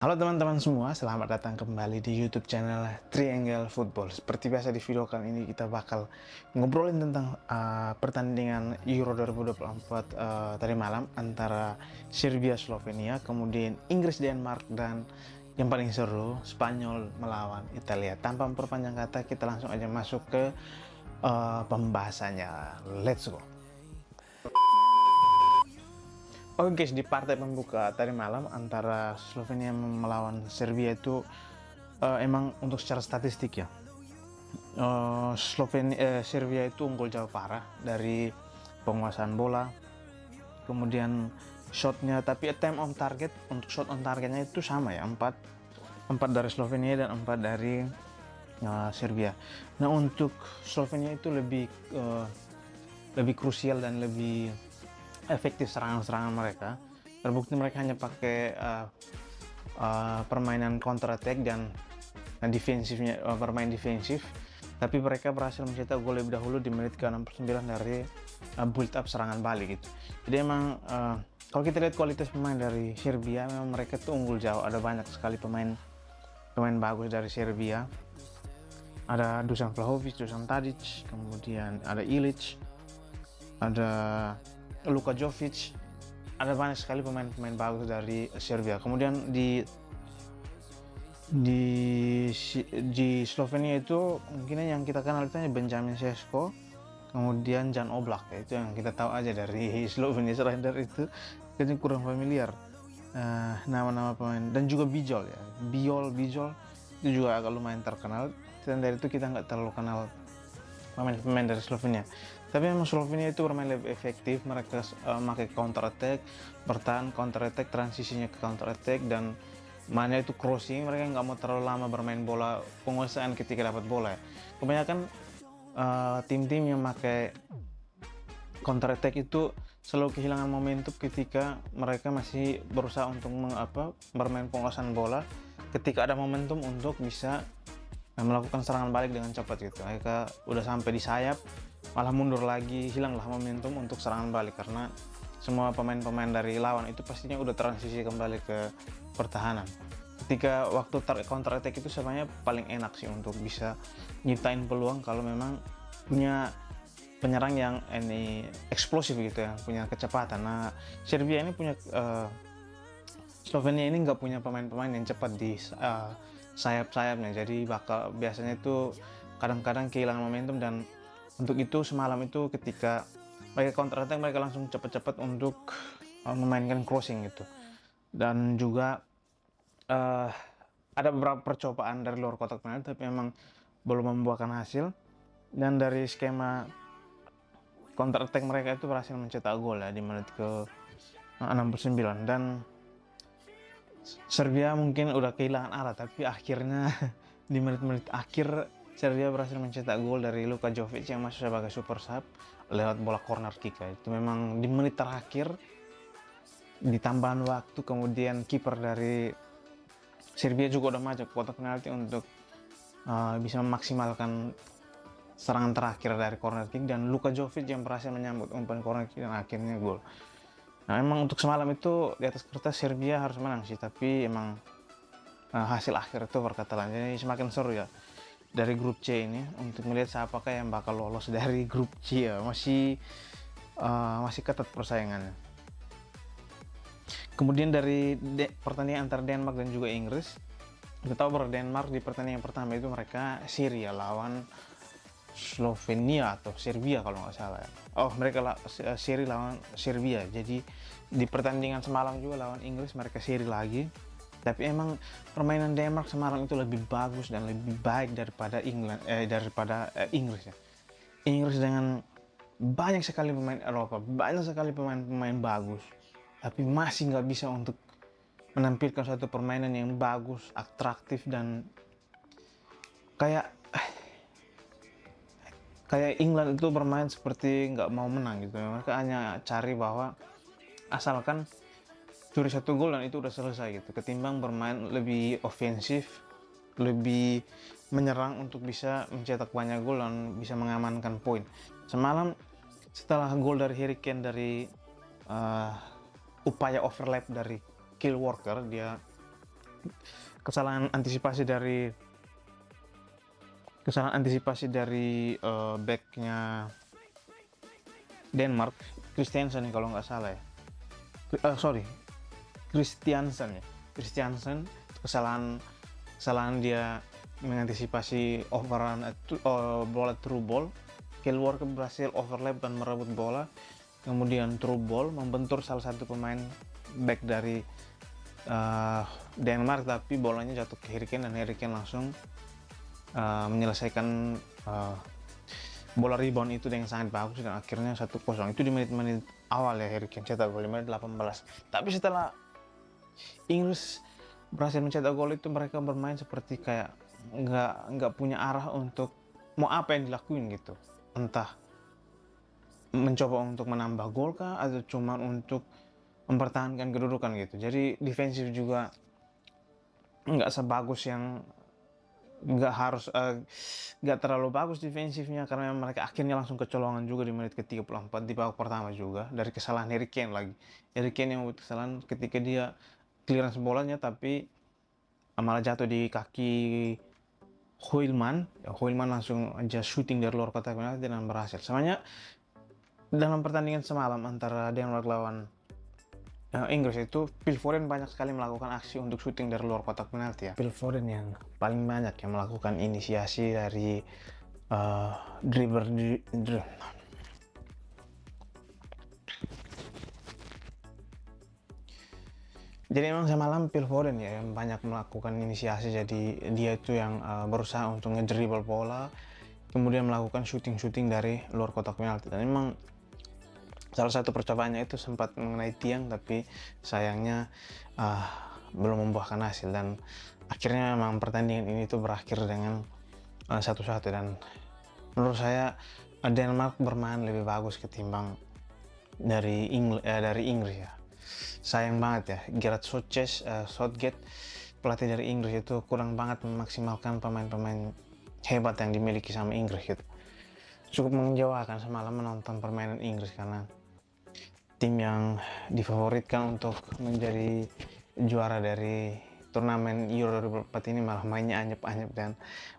Halo teman-teman semua, selamat datang kembali di YouTube channel Triangle Football. Seperti biasa di video kali ini kita bakal ngobrolin tentang pertandingan Euro 2024 tadi malam antara Serbia Slovenia, kemudian Inggris Denmark, dan yang paling seru Spanyol melawan Italia. Tanpa memperpanjang kata, kita langsung aja masuk ke pembahasannya. Let's go. Oke guys, di partai pembuka tadi malam antara Slovenia melawan Serbia itu emang untuk secara statistik ya, Serbia itu unggul jauh parah dari penguasaan bola, kemudian shotnya, tapi attempt on target, untuk shot on targetnya itu sama ya, 4 dari Slovenia dan 4 dari Serbia. Nah, untuk Slovenia itu lebih krusial dan lebih efektif serangan-serangan mereka. Terbukti mereka hanya pakai permainan counter attack dan defensifnya, bermain defensif, tapi mereka berhasil mencetak gol lebih dahulu di menit ke-69 dari build up serangan balik gitu. Jadi emang kalau kita lihat kualitas pemain dari Serbia, memang mereka tuh unggul jauh. Ada banyak sekali pemain bagus dari Serbia. Ada Dusan Vlahovic, Dusan Tadic, kemudian ada Ilic, ada Luka Jovic, ada banyak sekali pemain-pemain bagus dari Serbia. Kemudian di Slovenia itu mungkin yang kita kenal itu hanya Benjamin Sesko, kemudian Jan Oblak, ya, itu yang kita tahu aja dari Slovenia. Selain dari itu kita kurang familiar nama-nama pemain, dan juga Bijol ya, Bijol itu juga agak lumayan terkenal. Dan dari itu kita nggak terlalu kenal pemain-pemain dari Slovenia. Tapi memang Slovenia itu bermain lebih efektif. Mereka pakai counter attack, bertahan counter attack, transisinya ke counter attack, dan mainnya itu crossing. Mereka nggak mau terlalu lama bermain bola, penguasaan ketika dapat bola ya. Kebanyakan tim-tim yang pakai counter attack itu selalu kehilangan momentum ketika mereka masih berusaha untuk bermain penguasaan bola. Ketika ada momentum untuk bisa melakukan serangan balik dengan cepat gitu, mereka udah sampai di sayap malah mundur lagi, hilanglah momentum untuk serangan balik, karena semua pemain-pemain dari lawan itu pastinya udah transisi kembali ke pertahanan. Ketika waktu counter attack itu sebenarnya paling enak sih untuk bisa nyiptain peluang kalau memang punya penyerang yang eksplosif gitu ya, punya kecepatan. Nah, Serbia ini punya Slovenia ini nggak punya pemain-pemain yang cepat di sayap-sayapnya, jadi biasanya itu kadang-kadang kehilangan momentum. Dan untuk itu semalam itu ketika mereka counter attack, mereka langsung cepat-cepat untuk memainkan crossing gitu. Dan juga ada beberapa percobaan dari luar kotak penalti, tapi memang belum membuahkan hasil. Dan dari skema counter attack mereka itu berhasil mencetak gol ya di menit ke 69. Dan Serbia mungkin udah kehilangan arah, tapi akhirnya di menit-menit akhir Serbia berhasil mencetak gol dari Luka Jovic yang masuk sebagai super sub lewat bola corner kick ya. Itu memang di menit terakhir, di tambahan waktu, kemudian kiper dari Serbia juga udah maju ke kotak penalti untuk bisa memaksimalkan serangan terakhir dari corner kick, dan Luka Jovic yang berhasil menyambut umpan corner kick dan akhirnya gol. Nah, memang untuk semalam itu di atas kertas Serbia harus menang sih, tapi emang hasil akhir itu berkata lain. Jadi semakin seru ya dari grup C ini untuk melihat siapakah yang bakal lolos dari grup C ya. Masih ketat persaingannya. Kemudian dari pertandingan antara Denmark dan juga Inggris, kita tahu bahwa Denmark di pertandingan pertama itu mereka seri ya lawan Slovenia atau Serbia kalau nggak salah ya. Mereka seri lawan Serbia. Jadi di pertandingan semalam juga lawan Inggris mereka seri lagi. Tapi emang permainan Denmark semalam itu lebih bagus dan lebih baik daripada Inggris ya. Inggris dengan banyak sekali pemain Eropa, banyak sekali pemain-pemain bagus, tapi masih nggak bisa untuk menampilkan suatu permainan yang bagus, atraktif, dan kayak England itu bermain seperti nggak mau menang gitu. Mereka hanya cari bahwa asalkan curi satu gol dan itu udah selesai gitu, ketimbang bermain lebih ofensif, lebih menyerang untuk bisa mencetak banyak gol dan bisa mengamankan poin. Semalam setelah gol dari Harry Kane dari upaya overlap dari Kyle Walker, dia kesalahan antisipasi dari backnya Denmark, Christiansen nih kalau nggak salah ya. Sorry, Christiansen ya. Christiansen kesalahan dia mengantisipasi bola through ball, keluar berhasil overlap dan merebut bola, kemudian through ball membentur salah satu pemain back dari Denmark, tapi bolanya jatuh ke Harry Kane dan Harry Kane langsung menyelesaikan bola rebound itu dengan sangat bagus dan akhirnya 1-0. Itu di menit-menit awal ya Harry Kane cetak gol di menit 18. Tapi setelah Inggris berhasil mencetak gol itu mereka bermain seperti kayak nggak punya arah untuk mau apa yang dilakuin gitu. Entah mencoba untuk menambah gol kah atau cuma untuk mempertahankan kedudukan gitu. Jadi defensif juga nggak sebagus yang nggak terlalu bagus defensifnya, karena mereka akhirnya langsung kecolongan juga di menit ke-34 di babak pertama juga dari kesalahan Harry Kane lagi. Harry Kane yang membuat kesalahan ketika dia clearance bolanya tapi malah jatuh di kaki Hoylman. Hoylman langsung aja shooting dari luar kotak penalti dan berhasil. Sebenarnya dalam pertandingan semalam antara Denmark lawan Inggris itu, Phil Foden banyak sekali melakukan aksi untuk shooting dari luar kotak penalti ya. Phil Foden yang paling banyak yang melakukan inisiasi dari Jadi emang semalam Phil Foden ya yang banyak melakukan inisiasi, jadi dia itu yang berusaha untuk ngedribble bola, kemudian melakukan shooting dari luar kotak penalti. Dan memang salah satu percobaannya itu sempat mengenai tiang, tapi sayangnya belum membuahkan hasil dan akhirnya memang pertandingan ini tuh berakhir dengan 1-1. Dan menurut saya Denmark bermain lebih bagus ketimbang dari Inggris ya. Sayang banget ya, Gareth Southgate, pelatih dari Inggris itu kurang banget memaksimalkan pemain-pemain hebat yang dimiliki sama Inggris gitu. Cukup mengecewakan semalam menonton permainan Inggris, karena tim yang difavoritkan untuk menjadi juara dari turnamen Euro 2024 ini malah mainnya anyep-anyep dan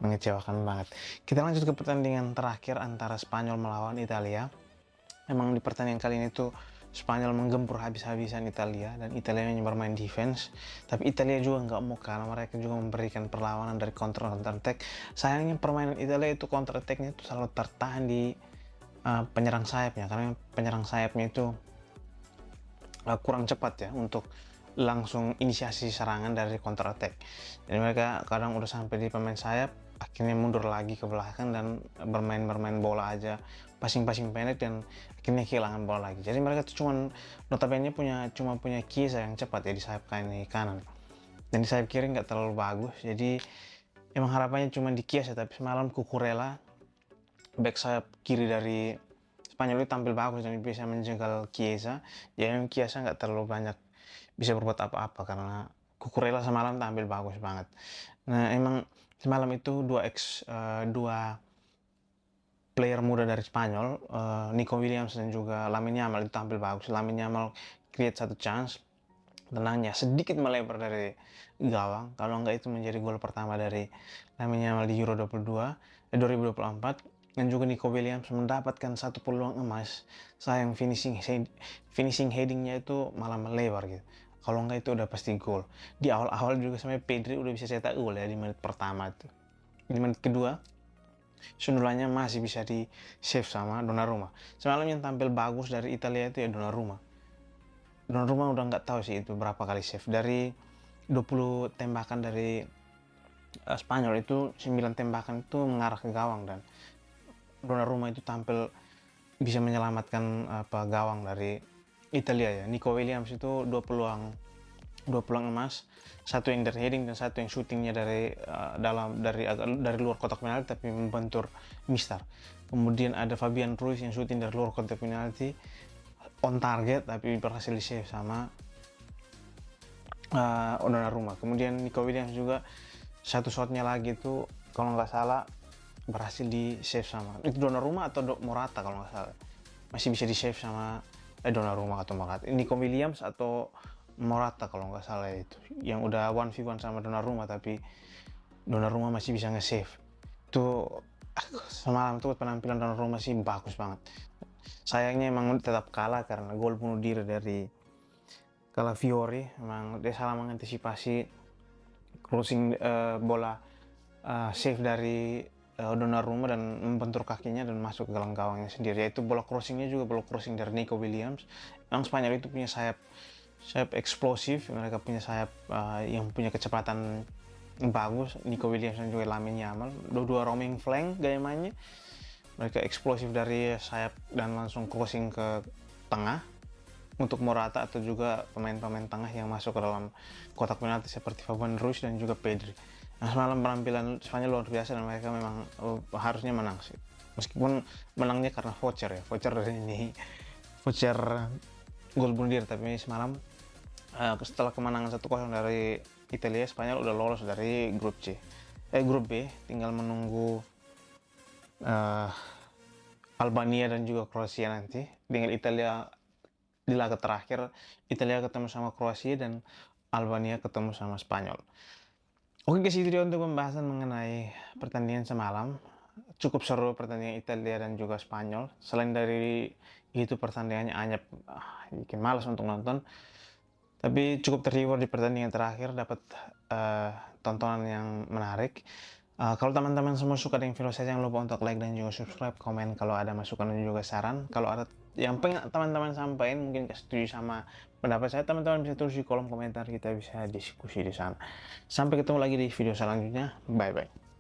mengecewakan banget. Kita lanjut ke pertandingan terakhir antara Spanyol melawan Italia. Memang di pertandingan kali ini tuh Spanyol menggempur habis-habisan Italia dan Italia hanya bermain defense, tapi Italia juga nggak mau kalah, mereka juga memberikan perlawanan dari counter attack. Sayangnya permainan Italia itu counter attacknya itu selalu tertahan di penyerang sayapnya, karena penyerang sayapnya itu kurang cepat ya untuk langsung inisiasi serangan dari counter attack. Jadi mereka kadang udah sampai di pemain sayap akhirnya mundur lagi ke belakang dan bermain bola aja, passing pendek, dan akhirnya kehilangan bola lagi. Jadi mereka tuh notabene cuma punya Chiesa yang cepat ya di sayap kanan, dan di sayap kiri nggak terlalu bagus. Jadi emang harapannya cuma di Chiesa, tapi semalam Cucurella back sayap kiri dari Spanyol itu tampil bagus dan bisa menjegal Chiesa. Jadi Chiesa nggak terlalu banyak bisa berbuat apa-apa karena Cucurella semalam tampil bagus banget. Nah emang semalam itu dua player muda dari Spanyol, Nico Williams dan juga Lamine Yamal itu tampil bagus. Lamine Yamal create satu chance, tenangnya sedikit melebar dari gawang, kalau enggak itu menjadi gol pertama dari Lamine Yamal di Euro 2024. Dan juga Nico Williams mendapatkan satu peluang emas, sayang finishing headingnya itu malah melebar gitu. Kalau enggak itu udah pasti gol. Di awal-awal juga sampai Pedri udah bisa cetak gol ya di menit pertama itu. Di menit kedua sundulannya masih bisa di save sama Donnarumma. Semalam yang tampil bagus dari Italia itu ya Donnarumma udah nggak tahu sih itu berapa kali save. Dari 20 tembakan dari Spanyol itu 9 tembakan itu mengarah ke gawang, dan Donnarumma itu tampil bisa menyelamatkan gawang dari Italia ya. Nico Williams itu dua peluang emas, satu yang dari heading dan satu yang shootingnya dari luar kotak penalti tapi membentur Mistar. Kemudian ada Fabian Ruiz yang shooting dari luar kotak penalti on target tapi berhasil di save sama Donnarumma. Kemudian Nico Williams juga satu shotnya lagi tuh kalau nggak salah berhasil di save sama itu Donnarumma atau Morata, kalau nggak salah masih bisa di save sama Donnarumma atau Morata. Nico Williams atau Morata kalau nggak salah itu, yang udah 1v1 sama Donnarumma tapi Donnarumma masih bisa nge-save. Itu semalam tuh penampilan Donnarumma sih bagus banget. Sayangnya emang tetap kalah karena gol bunuh diri dari Calafiori. Emang dia salah mengantisipasi crossing bola save dari Donnarumma dan membentur kakinya dan masuk ke galang gawangnya sendiri. Yaitu bola crossingnya juga bola crossing dari Nico Williams. Yang Spanyol itu punya sayap eksplosif, mereka punya sayap yang punya kecepatan bagus. Nico Williams dan juga Lamine Yamal, dua roaming flank gaya mainnya. Mereka eksplosif dari sayap dan langsung crossing ke tengah untuk Morata atau juga pemain-pemain tengah yang masuk ke dalam kotak penalti seperti Fabian Ruiz dan juga Pedri. Nah, semalam penampilan Spanyol luar biasa dan mereka memang harusnya menang sih. Meskipun menangnya karena voucher dari ini, voucher gol bunuh diri. Tapi semalam setelah kemenangan 1-0 dari Italia, Spanyol udah lolos dari grup B, tinggal menunggu Albania dan juga Kroasia nanti. Dengan Italia di laga terakhir, Italia ketemu sama Kroasia dan Albania ketemu sama Spanyol. Oke guys, itu dia untuk pembahasan mengenai pertandingan semalam. Cukup seru pertandingan Italia dan juga Spanyol. Selain dari itu pertandingannya anyep, bikin malas untuk nonton. Tapi cukup terhibur di pertandingan terakhir, dapat tontonan yang menarik. Kalau teman-teman semua suka dengan video saya, jangan lupa untuk like dan juga subscribe, komen kalau ada masukan dan juga saran. Kalau ada yang pengen teman-teman sampaikan, mungkin setuju sama pendapat saya, teman-teman bisa tulis di kolom komentar, kita bisa diskusi di sana. Sampai ketemu lagi di video selanjutnya, bye bye.